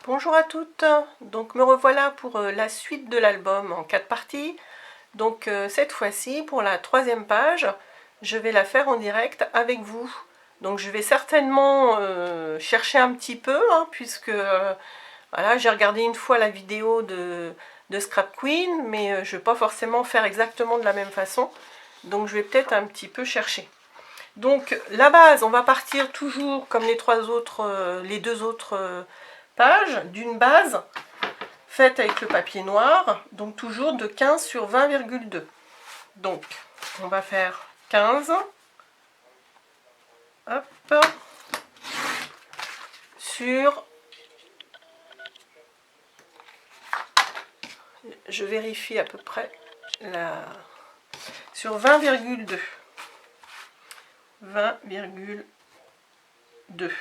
Bonjour à toutes, donc me revoilà pour la suite de l'album en 4 parties. Donc cette fois-ci, pour la 3e page, je vais la faire en direct avec vous. Donc je vais certainement chercher un petit peu, puisque voilà, j'ai regardé une fois la vidéo de Scrap Queen, mais je ne vais pas forcément faire exactement de la même façon. Donc je vais peut-être un petit peu chercher. Donc la base, on va partir toujours comme les deux autres pages, d'une base faite avec le papier noir, donc toujours de 15 sur 20,2. Donc on va faire 15, hop, sur, je vérifie à peu près, sur 20,2. 20,2.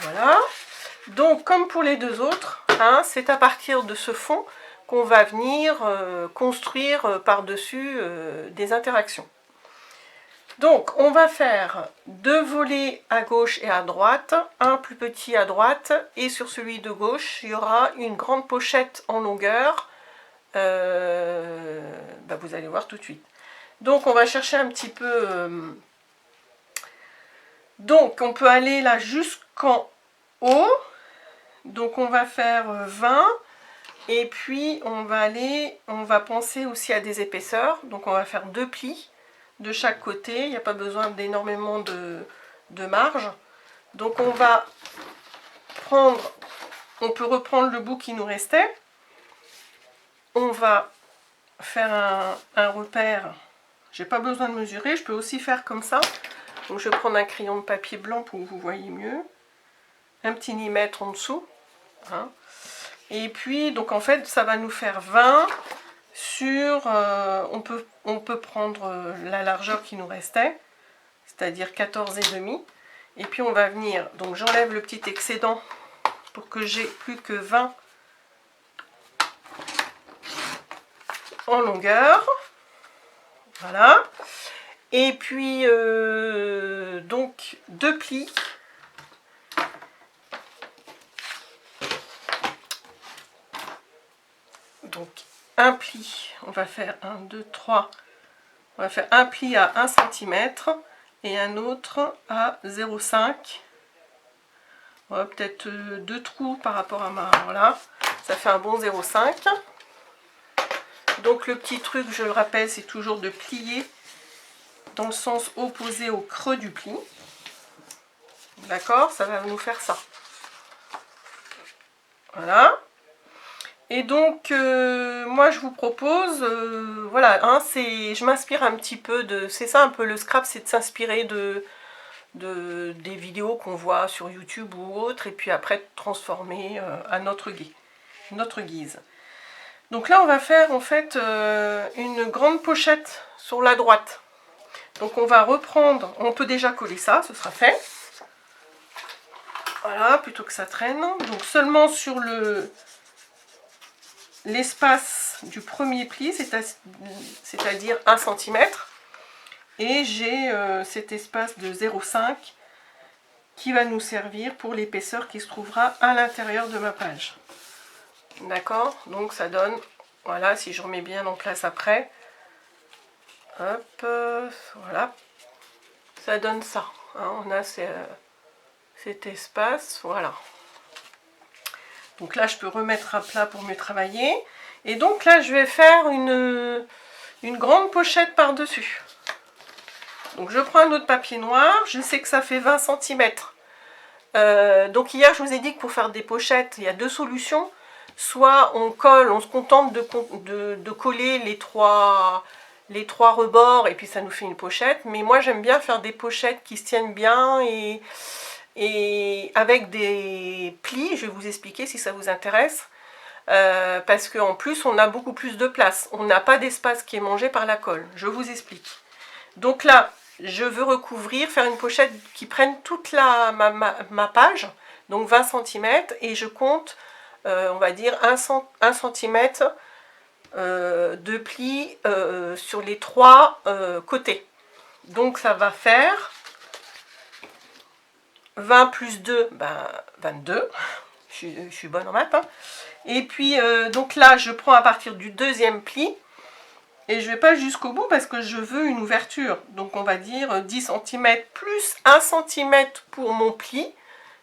Voilà. Donc, comme pour les deux autres, c'est à partir de ce fond qu'on va venir construire par-dessus des interactions. Donc, on va faire 2 volets à gauche et à droite, un plus petit à droite, et sur celui de gauche, il y aura une grande pochette en longueur. Vous allez voir tout de suite. Donc, on va chercher un petit peu... Donc, on peut aller là jusqu'en haut. Donc, on va faire 20. Et puis, on va penser aussi à des épaisseurs. Donc, on va faire 2 plis de chaque côté. Il n'y a pas besoin d'énormément de marge. Donc, on va prendre... On peut reprendre le bout qui nous restait. On va faire un repère. J'ai pas besoin de mesurer. Je peux aussi faire comme ça. Donc je vais prendre un crayon de papier blanc pour que vous voyez mieux. Un petit millimètre en dessous. Et puis, donc en fait, ça va nous faire 20 sur... on peut prendre la largeur qui nous restait, c'est-à-dire 14,5. Et puis on va venir... Donc j'enlève le petit excédent pour que j'ai plus que 20 en longueur. Voilà. Et puis, donc, 2 plis. Donc, un pli, on va faire 1, 2, 3. On va faire un pli à 1 cm et un autre à 0,5. On va peut-être 2 trous par rapport à ma... Voilà, ça fait un bon 0,5. Donc, le petit truc, je le rappelle, c'est toujours de plier dans le sens opposé au creux du pli. D'accord, ça va nous faire ça. Voilà. Et donc, moi je vous propose, voilà, je m'inspire un petit peu de... C'est ça un peu le scrap, c'est de s'inspirer des vidéos qu'on voit sur YouTube ou autre, et puis après transformer à notre guise. Donc là, on va faire en fait une grande pochette sur la droite. Donc on va reprendre, on peut déjà coller ça, ce sera fait. Voilà, plutôt que ça traîne. Donc seulement sur l'espace du premier pli, c'est-à-dire 1 cm. Et j'ai cet espace de 0,5 qui va nous servir pour l'épaisseur qui se trouvera à l'intérieur de ma page. D'accord? Donc ça donne, voilà, si je remets bien en place après, hop, voilà, ça donne ça. On a cet espace, voilà. Donc là, je peux remettre à plat pour mieux travailler. Et donc là, je vais faire une grande pochette par-dessus. Donc je prends un autre papier noir. Je sais que ça fait 20 cm. Donc hier, je vous ai dit que pour faire des pochettes, il y a 2 solutions. Soit on colle, on se contente de coller les trois rebords et puis ça nous fait une pochette. Mais moi, j'aime bien faire des pochettes qui se tiennent bien et avec des plis. Je vais vous expliquer si ça vous intéresse. Parce qu'en plus, on a beaucoup plus de place. On n'a pas d'espace qui est mangé par la colle. Je vous explique. Donc là, je veux recouvrir, faire une pochette qui prenne toute ma page, donc 20 cm, et je compte, on va dire, 1 cm de plis sur les 3 côtés. Donc ça va faire 20 plus 2, ben 22. Je suis bonne en maths. Hein. Et puis, donc là, je prends à partir du deuxième pli. Et je ne vais pas jusqu'au bout parce que je veux une ouverture. Donc, on va dire 10 cm plus 1 cm pour mon pli.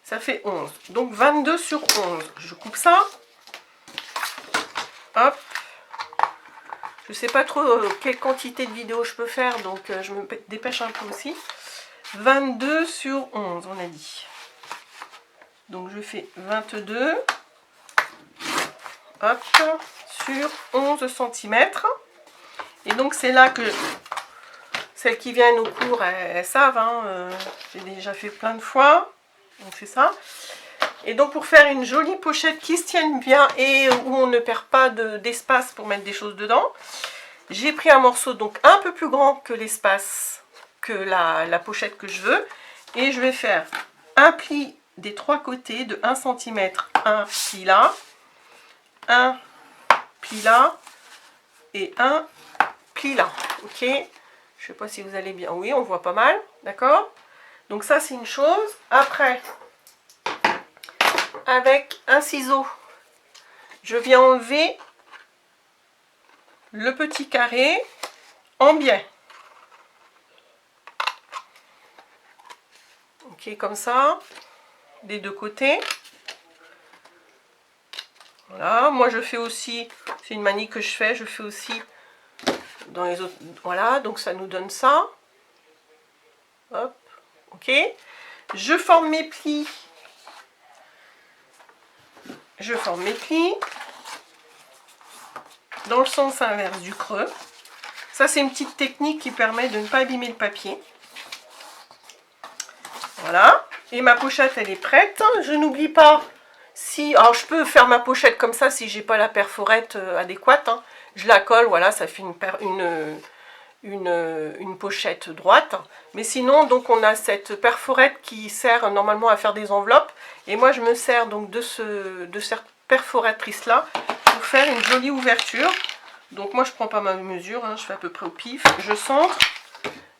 Ça fait 11. Donc, 22 sur 11. Je coupe ça. Hop. Je ne sais pas trop quelle quantité de vidéos je peux faire. Donc, je me dépêche un peu aussi. 22 sur 11, on a dit. Donc, je fais 22. Hop. Sur 11 cm. Et donc, c'est là que celles qui viennent au cours, elles savent. Hein, j'ai déjà fait plein de fois. Donc, c'est ça. Et donc, pour faire une jolie pochette qui se tienne bien et où on ne perd pas d'espace pour mettre des choses dedans, j'ai pris un morceau donc un peu plus grand que l'espace que la pochette que je veux. Et je vais faire un pli des trois côtés de 1 cm, un pli là, un pli là et un pli là. Ok, je sais pas si vous allez bien. Oui, on voit pas mal, d'accord. Donc ça, c'est une chose. Après, avec un ciseau, je viens enlever le petit carré en biais. Ok, comme ça, des deux côtés. Voilà, moi je fais aussi, c'est une manie que je fais aussi dans les autres. Voilà, donc ça nous donne ça. Hop, ok. Je forme mes plis. Je forme mes plis dans le sens inverse du creux. Ça, c'est une petite technique qui permet de ne pas abîmer le papier. Voilà. Et ma pochette, elle est prête. Je n'oublie pas, si... Alors, je peux faire ma pochette comme ça si j'ai pas la perforette adéquate. Hein. Je la colle, voilà, ça fait une pochette droite. Mais sinon, donc, on a cette perforette qui sert normalement à faire des enveloppes. Et moi, je me sers donc de cette perforatrice-là pour faire une jolie ouverture. Donc moi je prends pas ma mesure, hein, je fais à peu près au pif, je centre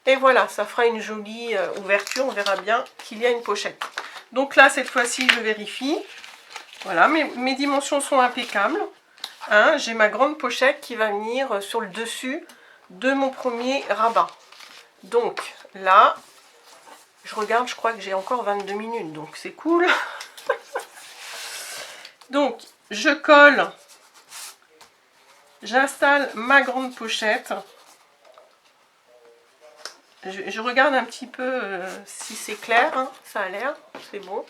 et voilà, ça fera une jolie ouverture, on verra bien qu'il y a une pochette. Donc là cette fois-ci je vérifie, voilà, mes dimensions sont impeccables, hein, j'ai ma grande pochette qui va venir sur le dessus de mon premier rabat. Donc là, je regarde, je crois que j'ai encore 22 minutes, donc c'est cool. Donc je colle. J'installe ma grande pochette. Je regarde un petit peu si c'est clair. Hein, ça a l'air, c'est bon.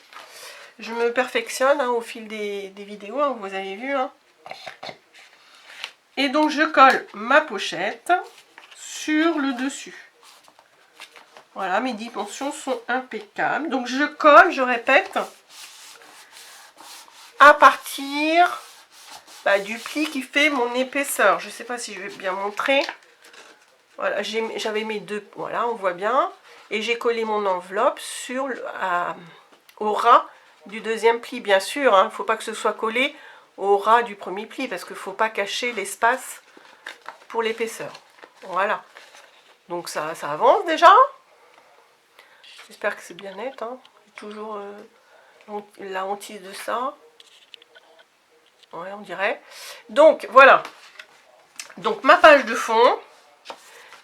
Je me perfectionne hein, au fil des vidéos, hein, vous avez vu. Hein. Et donc je colle ma pochette sur le dessus. Voilà, mes dimensions sont impeccables. Donc je colle, je répète, à partir... du pli qui fait mon épaisseur. Je ne sais pas si je vais bien montrer. Voilà, j'avais mes deux, voilà, on voit bien. Et j'ai collé mon enveloppe sur au ras du deuxième pli, bien sûr. Il ne faut pas que ce soit collé au ras du premier pli, parce qu'il ne faut pas cacher l'espace pour l'épaisseur. Voilà. Donc ça avance déjà. J'espère que c'est bien net. Hein. Toujours la hantise de ça. Ouais, on dirait. Donc, voilà. Donc, ma page de fond.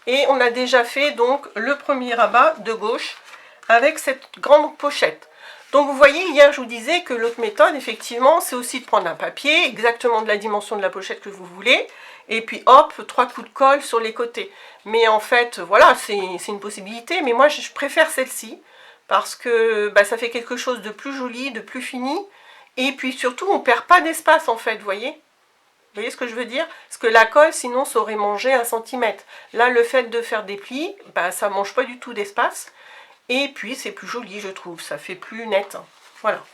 Et on a déjà fait, donc, le premier rabat de gauche avec cette grande pochette. Donc, vous voyez, hier, je vous disais que l'autre méthode, effectivement, c'est aussi de prendre un papier, exactement de la dimension de la pochette que vous voulez, et puis, hop, 3 coups de colle sur les côtés. Mais en fait, voilà, c'est une possibilité. Mais moi, je préfère celle-ci, parce que ça fait quelque chose de plus joli, de plus fini. Et puis surtout, on ne perd pas d'espace en fait, vous voyez? Vous voyez ce que je veux dire? Parce que la colle, sinon, ça aurait mangé 1 cm. Là, le fait de faire des plis, ça ne mange pas du tout d'espace. Et puis, c'est plus joli, je trouve. Ça fait plus net. Voilà.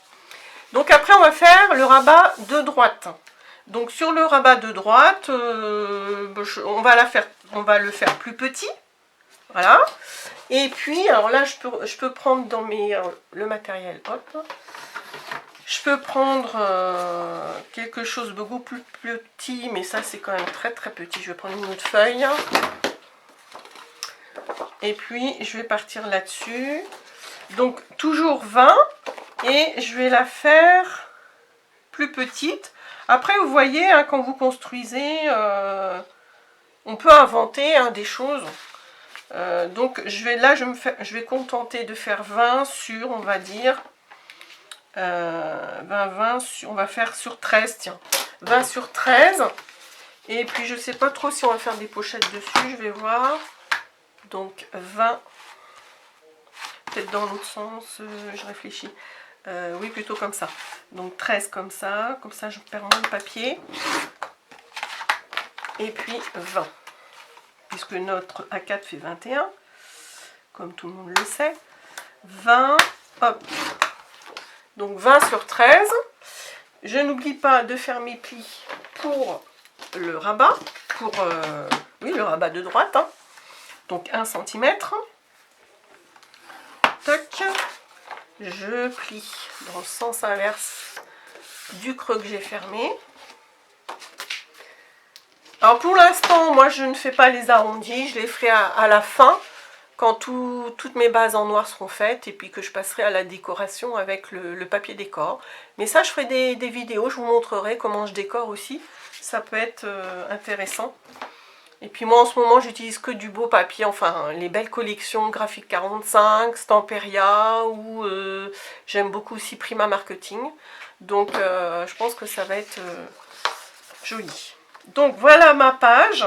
Donc après, on va faire le rabat de droite. Donc sur le rabat de droite, on va le faire plus petit. Voilà. Et puis, alors là, je peux prendre dans le matériel. Hop. Je peux prendre quelque chose de beaucoup plus petit, mais ça c'est quand même très très petit. Je vais prendre une autre feuille. Et puis je vais partir là-dessus. Donc toujours 20 et je vais la faire plus petite. Après vous voyez hein, quand vous construisez, on peut inventer hein, des choses. Donc je vais contenter de faire 20 sur, on va dire, 20 sur, on va faire sur 13, tiens. 20 sur 13. Et puis je sais pas trop si on va faire des pochettes dessus, je vais voir. Donc 20, peut-être dans l'autre sens, je réfléchis. Oui, plutôt comme ça. Donc 13 comme ça je perds moins de papier. Et puis 20. Puisque notre A4 fait 21, comme tout le monde le sait. 20, hop. Donc 20 sur 13. Je n'oublie pas de faire mes plis pour le rabat. Pour, oui, le rabat de droite. Hein. Donc 1 cm. Toc. Je plie dans le sens inverse du creux que j'ai fermé. Alors pour l'instant, moi je ne fais pas les arrondis, je les ferai à la fin, quand toutes mes bases en noir seront faites, et puis que je passerai à la décoration avec le papier décor. Mais ça, je ferai des vidéos, je vous montrerai comment je décore aussi, ça peut être intéressant. Et puis moi en ce moment, j'utilise que du beau papier, enfin les belles collections Graphique 45, Stamperia, ou j'aime beaucoup aussi Prima Marketing. Donc je pense que ça va être joli. Donc voilà ma page.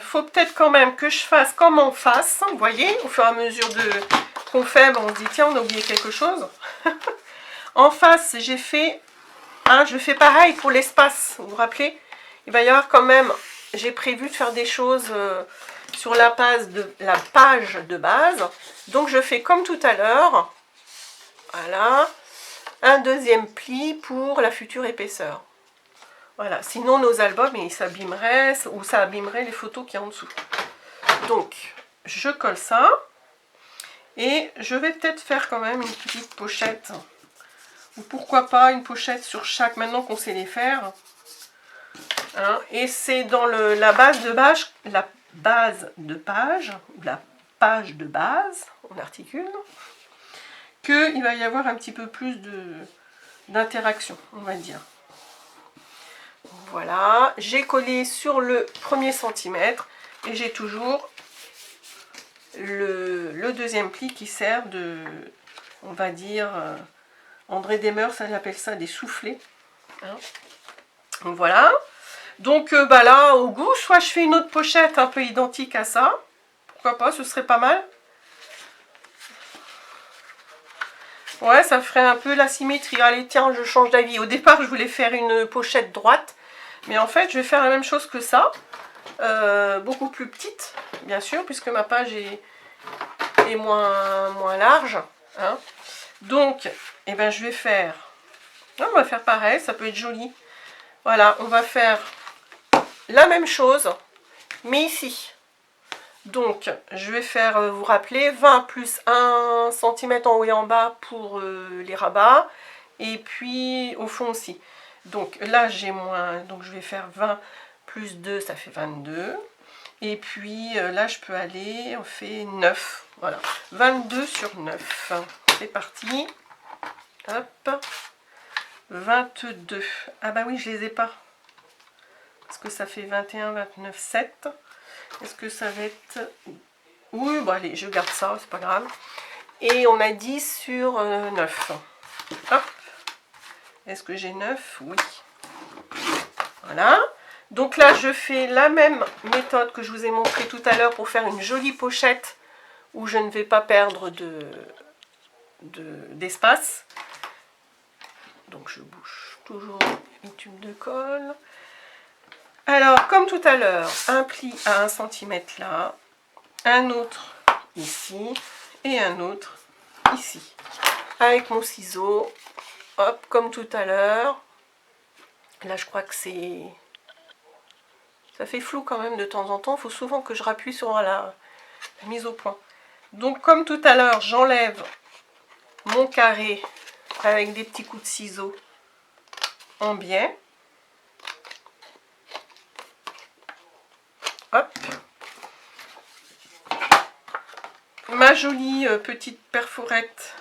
Faut peut-être quand même que je fasse comme en face. Vous voyez, au fur et à mesure qu'on fait, on se dit tiens, on a oublié quelque chose. En face, j'ai fait, je fais pareil pour l'espace. Vous vous rappelez? Il va y avoir quand même, j'ai prévu de faire des choses sur la page de base. Donc je fais comme tout à l'heure. Voilà. Un deuxième pli pour la future épaisseur. Voilà, sinon nos albums, ils s'abîmeraient, ou ça abîmerait les photos qu'il y a en dessous. Donc, je colle ça. Et je vais peut-être faire quand même une petite pochette. Ou pourquoi pas une pochette sur chaque, maintenant qu'on sait les faire. Hein, et c'est dans la base de page, ou la page de base, on articule, qu'il va y avoir un petit peu plus d'interaction, on va dire. Voilà, j'ai collé sur le 1er centimètre et j'ai toujours le deuxième pli qui sert de, on va dire, André Demers, ça appelle ça des soufflets. Hein. Donc voilà. Donc là, au goût, soit je fais une autre pochette un peu identique à ça. Pourquoi pas, ce serait pas mal. Ouais, ça ferait un peu la symétrie. Allez, tiens, je change d'avis. Au départ, je voulais faire une pochette droite. Mais en fait, je vais faire la même chose que ça. Beaucoup plus petite, bien sûr, puisque ma page est moins large. Hein. Donc, eh ben, je vais faire... on va faire pareil, ça peut être joli. Voilà, on va faire la même chose, mais ici. Donc, je vais faire, vous vous rappelez, 20 plus 1 cm en haut et en bas pour les rabats. Et puis, au fond aussi. Donc, là, j'ai moins. Donc, je vais faire 20 plus 2, ça fait 22. Et puis, là, je peux aller, on fait 9. Voilà, 22 sur 9. C'est parti. Hop. 22. Ah bah oui, je les ai pas. Parce que ça fait 21, 29, 7. Est-ce que ça va être... Oui, bon allez, je garde ça, c'est pas grave. Et on a 10 sur 9. Hop. Est-ce que j'ai 9? Oui. Voilà. Donc là, je fais la même méthode que je vous ai montré tout à l'heure pour faire une jolie pochette où je ne vais pas perdre d'espace. Donc je bouge toujours une tube de colle. Alors, comme tout à l'heure, un pli à 1 cm là, un autre ici et un autre ici. Avec mon ciseau, hop, comme tout à l'heure. Là, je crois que c'est... ça fait flou quand même de temps en temps. Il faut souvent que je rappuie sur la mise au point. Donc, comme tout à l'heure, j'enlève mon carré avec des petits coups de ciseaux en biais. Hop. ma jolie petite perforette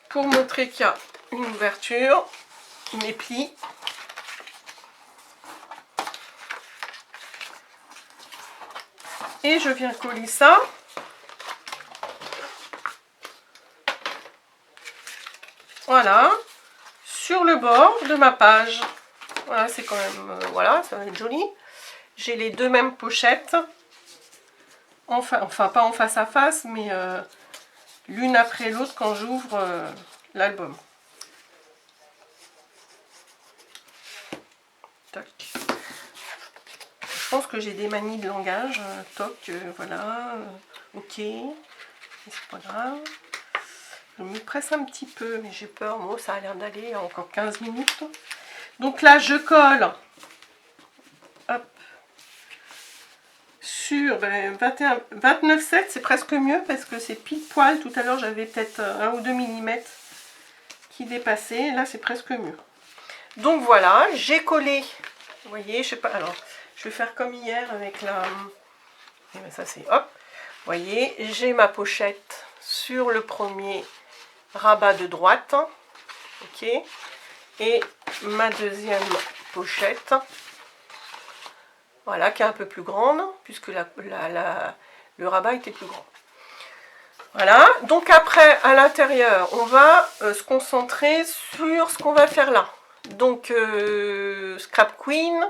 pour montrer qu'il y a une ouverture, mes plis. Et je viens coller ça. Voilà, sur le bord de ma page. Voilà, c'est quand même, voilà, ça va être joli. J'ai les deux mêmes pochettes. Enfin pas en face à face, mais l'une après l'autre quand j'ouvre l'album. Toc. Je pense que j'ai des manies de langage. Toc, voilà, ok, c'est pas grave. Je me presse un petit peu, mais j'ai peur. Moi, ça a l'air d'aller encore 15 minutes. Donc là, je colle. Hop. Sur 29,7, c'est presque mieux parce que c'est pile poil. Tout à l'heure, j'avais peut-être 1 ou 2 mm qui dépassaient. Là, c'est presque mieux. Donc voilà, j'ai collé. Vous voyez, je sais pas. Alors, je vais faire comme hier avec la. Et bien ça, c'est hop. Vous voyez, j'ai ma pochette sur le premier rabat de droite. Ok. Et ma deuxième pochette. Voilà, qui est un peu plus grande, puisque le rabat était plus grand. Voilà, donc après, à l'intérieur, on va se concentrer sur ce qu'on va faire là. Donc, Scrap Queen,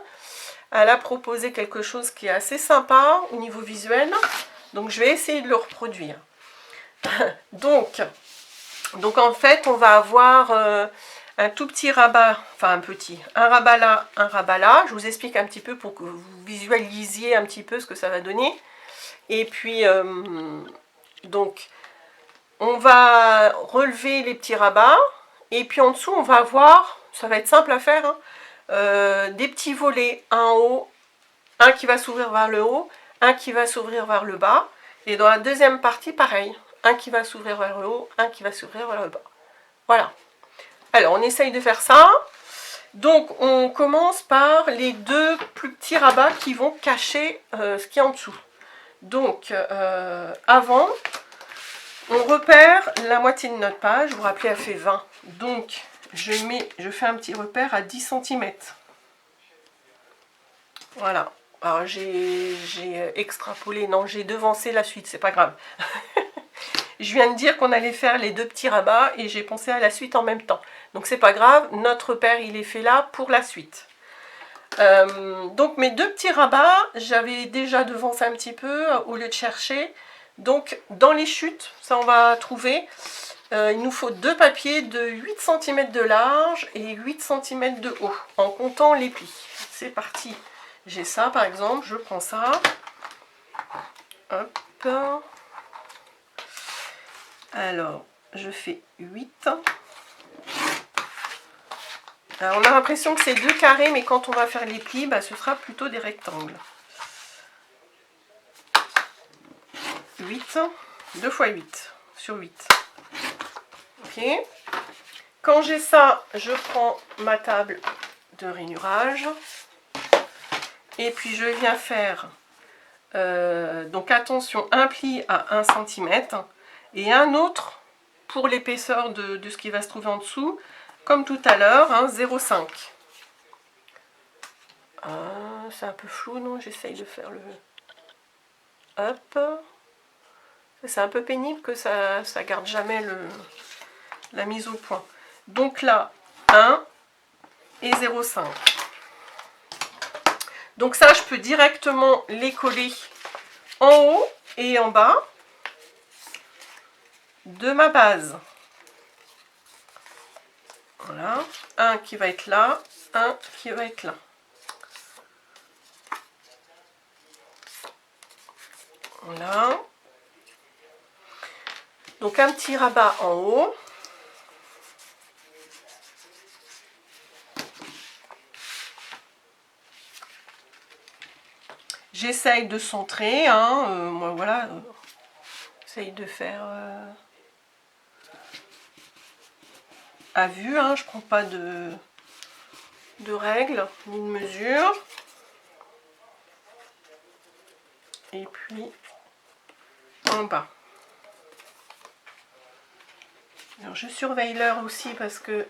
elle a proposé quelque chose qui est assez sympa au niveau visuel. Donc, je vais essayer de le reproduire. donc en fait, on va avoir un tout petit rabat, enfin un rabat là, un rabat là. Je vous explique un petit peu pour que vous visualisiez un petit peu ce que ça va donner. Et puis, donc, on va relever les petits rabats. Et puis en dessous, on va avoir, ça va être simple à faire, hein, des petits volets, un en haut, un qui va s'ouvrir vers le haut, un qui va s'ouvrir vers le bas. Et dans la deuxième partie, pareil, un qui va s'ouvrir vers le haut, un qui va s'ouvrir vers le bas. Voilà. Alors, on essaye de faire ça. Donc, on commence par les deux plus petits rabats qui vont cacher ce qui est en dessous. Donc, avant, on repère la moitié de notre page. Vous vous rappelez, elle fait 20. Donc, je fais un petit repère à 10 cm. Voilà. Alors, j'ai extrapolé. Non, j'ai devancé la suite. C'est pas grave. Je viens de dire qu'on allait faire les deux petits rabats et j'ai pensé à la suite en même temps. Donc c'est pas grave, notre repère il est fait là pour la suite. Donc mes deux petits rabats, j'avais déjà devancé un petit peu au lieu de chercher. Donc dans les chutes, ça on va trouver, il nous faut deux papiers de 8 cm de large et 8 cm de haut, en comptant les plis. C'est parti. J'ai ça par exemple, je prends ça. Hop. Alors, je fais 8. Alors, on a l'impression que c'est deux carrés, mais quand on va faire les plis, bah, ce sera plutôt des rectangles. 8, 2 fois 8 sur 8. Ok. Quand j'ai ça, je prends ma table de rainurage. Et puis, je viens faire, donc attention, un pli à 1 cm. Et un autre pour l'épaisseur de ce qui va se trouver en dessous, comme tout à l'heure, hein, 0,5. C'est un peu flou, non? J'essaye de faire le... Hop. C'est un peu pénible que ça garde jamais la mise au point. Donc là, 1 et 0,5. Donc ça, je peux directement les coller en haut et en bas de ma base. Voilà, un qui va être là, un qui va être là. Voilà. Donc un petit rabat en haut. J'essaye de centrer, hein, moi voilà, j'essaye de faire à vue, hein, je prends pas de règles ni de mesure. Et puis en bas. Alors je surveille l'heure aussi parce que...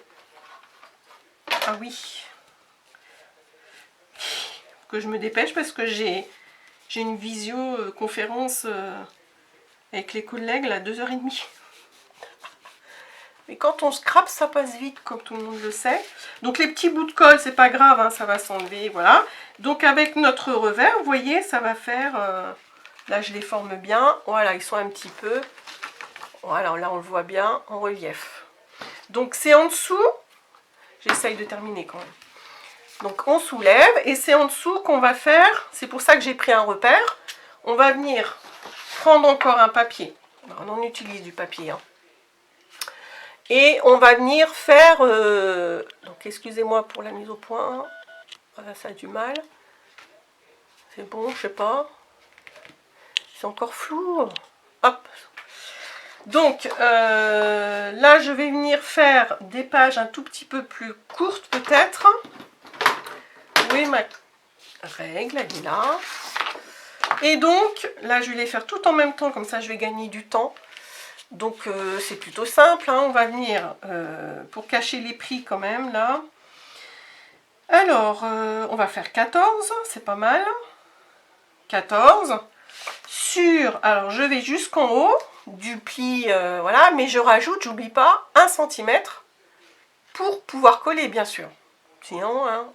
Ah oui. Que je me dépêche parce que j'ai une visioconférence avec les collègues là, 2h30. Et quand on scrape, ça passe vite, comme tout le monde le sait. Donc les petits bouts de colle, c'est pas grave, hein, ça va s'enlever, voilà. Donc avec notre revers, vous voyez, ça va faire... là, je les forme bien. Voilà, ils sont un petit peu... Voilà, là, on le voit bien en relief. Donc c'est en dessous... J'essaye de terminer quand même. Donc on soulève, et c'est en dessous qu'on va faire... C'est pour ça que j'ai pris un repère. On va venir prendre encore un papier. On en utilise du papier, hein. Et on va venir faire, donc excusez-moi pour la mise au point, voilà, ça a du mal, c'est bon, je sais pas, c'est encore flou, hop. Donc là je vais venir faire des pages un tout petit peu plus courtes peut-être. Où est ma règle, elle est là. Et donc là je vais les faire tout en même temps, comme ça je vais gagner du temps. Donc c'est plutôt simple, hein. On va venir, pour cacher les plis quand même, là. Alors, on va faire 14, c'est pas mal. 14. Sur, alors je vais jusqu'en haut du pli, voilà, mais je rajoute, j'oublie pas, 1 cm pour pouvoir coller, bien sûr. Sinon, hein,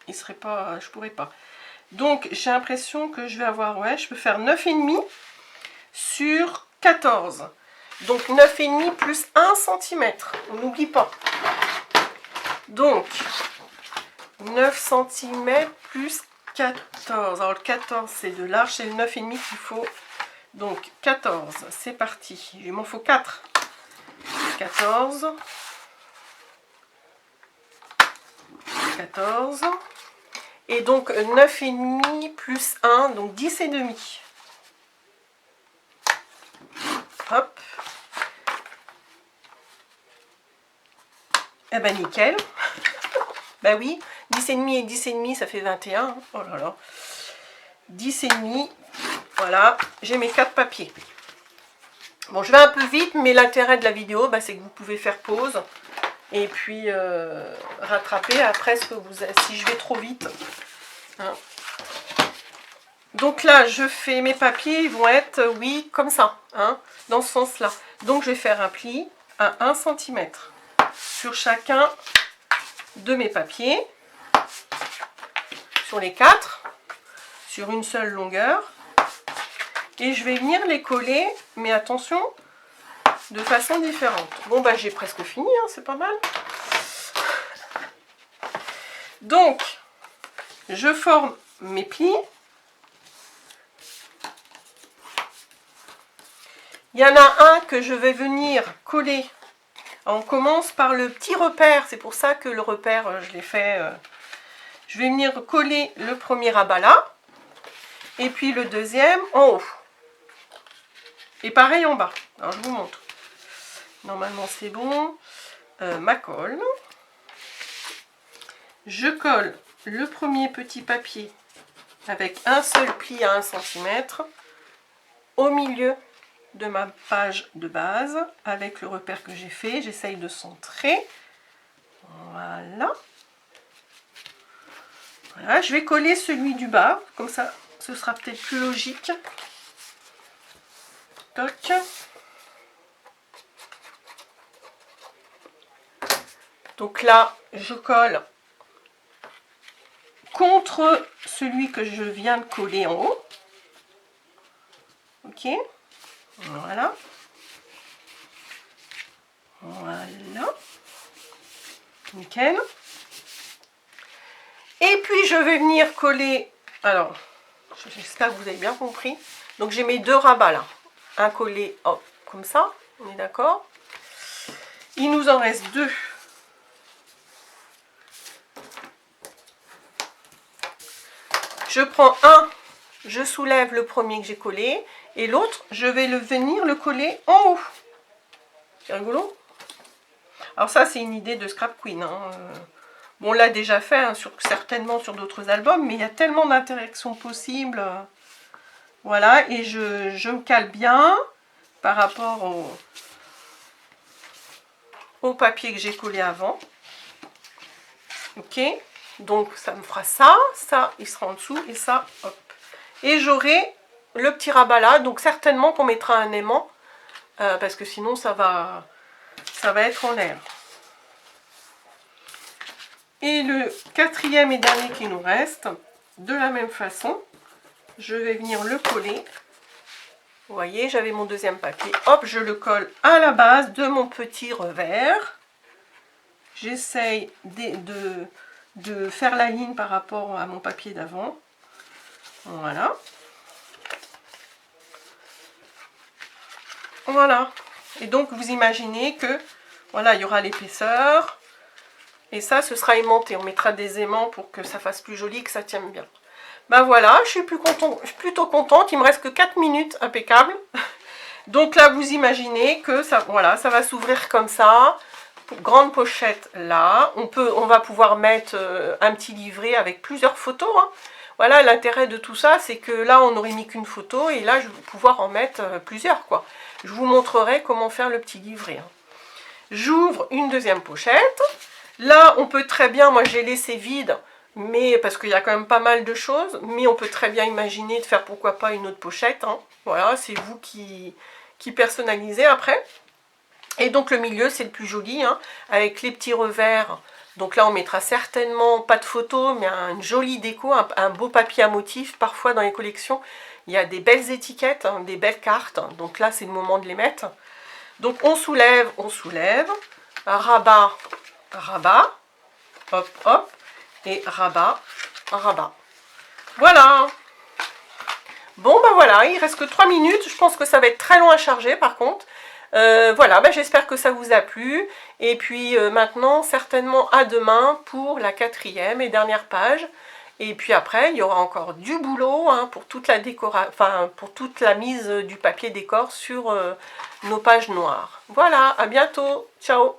il serait pas, je pourrais pas. Donc j'ai l'impression que je vais avoir, ouais, je peux faire 9,5 sur 14. Donc 9,5 plus 1 cm, on n'oublie pas. Donc 9 cm plus 14. Alors le 14 c'est de large, c'est le 9,5 qu'il faut. Donc 14, c'est parti. Il m'en faut 4. 14. 14. Et donc 9,5 plus 1, donc 10,5. Hop. Eh ben nickel. Ben oui, 10,5 et 10,5 ça fait 21. Oh là là. 10,5. Voilà, j'ai mes 4 papiers. Bon, je vais un peu vite, mais l'intérêt de la vidéo, ben, c'est que vous pouvez faire pause. Et puis rattraper après ce que vous avez, si je vais trop vite. Hein. Donc là, je fais mes papiers, ils vont être, oui, comme ça, hein, dans ce sens-là. Donc je vais faire un pli à 1 cm sur chacun de mes papiers, sur les 4, sur une seule longueur. Et je vais venir les coller, mais attention, de façon différente. Bon, bah j'ai presque fini, hein, c'est pas mal. Donc, je forme mes plis. Il y en a un que je vais venir coller. On commence par le petit repère, c'est pour ça que le repère, je l'ai fait. Je vais venir coller le premier rabat là, et puis le deuxième en haut. Et pareil en bas. Alors je vous montre. Normalement c'est bon. Ma colle. Je colle le premier petit papier avec un seul pli à 1 cm au milieu de ma page de base avec le repère que j'ai fait. J'essaye de centrer. Voilà. Voilà. Je vais coller celui du bas. Comme ça, ce sera peut-être plus logique. Toc. Donc là, je colle contre celui que je viens de coller en haut. Ok. Voilà. Voilà. Nickel. Et puis je vais venir coller. Alors, j'espère que vous avez bien compris. Donc j'ai mes 2 rabats là. Un collé, hop, comme ça. On est d'accord? Il nous en reste 2. Je prends un, je soulève le premier que j'ai collé, et l'autre, je vais venir le coller en haut. C'est rigolo. Alors ça, c'est une idée de Scrap Queen. Hein. Bon, on l'a déjà fait, hein, certainement sur d'autres albums, mais il y a tellement d'interactions possibles. Voilà, et je me cale bien par rapport au... au papier que j'ai collé avant. Ok, donc ça me fera ça, ça il sera en dessous et ça, hop. Et j'aurai le petit rabat là, donc certainement qu'on mettra un aimant, parce que sinon ça va être en l'air. Et le quatrième et dernier qui nous reste, de la même façon, je vais venir le coller. Vous voyez, j'avais mon deuxième papier, hop, je le colle à la base de mon petit revers. J'essaye de faire la ligne par rapport à mon papier d'avant. Voilà. Voilà. Et donc, vous imaginez que, voilà, il y aura l'épaisseur. Et ça, ce sera aimanté. On mettra des aimants pour que ça fasse plus joli, que ça tienne bien. Ben voilà, je suis plutôt contente. Il me reste que 4 minutes, impeccable. Donc là, vous imaginez que ça, voilà, ça va s'ouvrir comme ça. Grande pochette là. On va pouvoir mettre un petit livret avec plusieurs photos. Hein. Voilà, l'intérêt de tout ça, c'est que là, on n'aurait mis qu'une photo. Et là, je vais pouvoir en mettre plusieurs, quoi. Je vous montrerai comment faire le petit livret. Hein. J'ouvre une deuxième pochette. Là, on peut très bien, moi j'ai laissé vide, mais parce qu'il y a quand même pas mal de choses, mais on peut très bien imaginer de faire pourquoi pas une autre pochette. Hein. Voilà, c'est vous qui personnalisez après. Et donc le milieu, c'est le plus joli, hein, avec les petits revers. Donc là, on mettra certainement pas de photo, mais une jolie déco, un beau papier à motif. Parfois dans les collections, il y a des belles étiquettes, hein, des belles cartes. Donc là, c'est le moment de les mettre. Donc on soulève, rabat, rabat, hop, hop, et rabat, rabat. Voilà. Bon, ben voilà, il reste que 3 minutes. Je pense que ça va être très long à charger, par contre. Voilà, ben j'espère que ça vous a plu. Et puis maintenant, certainement à demain pour la 4e et dernière page. Et puis après, il y aura encore du boulot hein, pour toute la pour toute la mise du papier décor sur nos pages noires. Voilà, à bientôt. Ciao.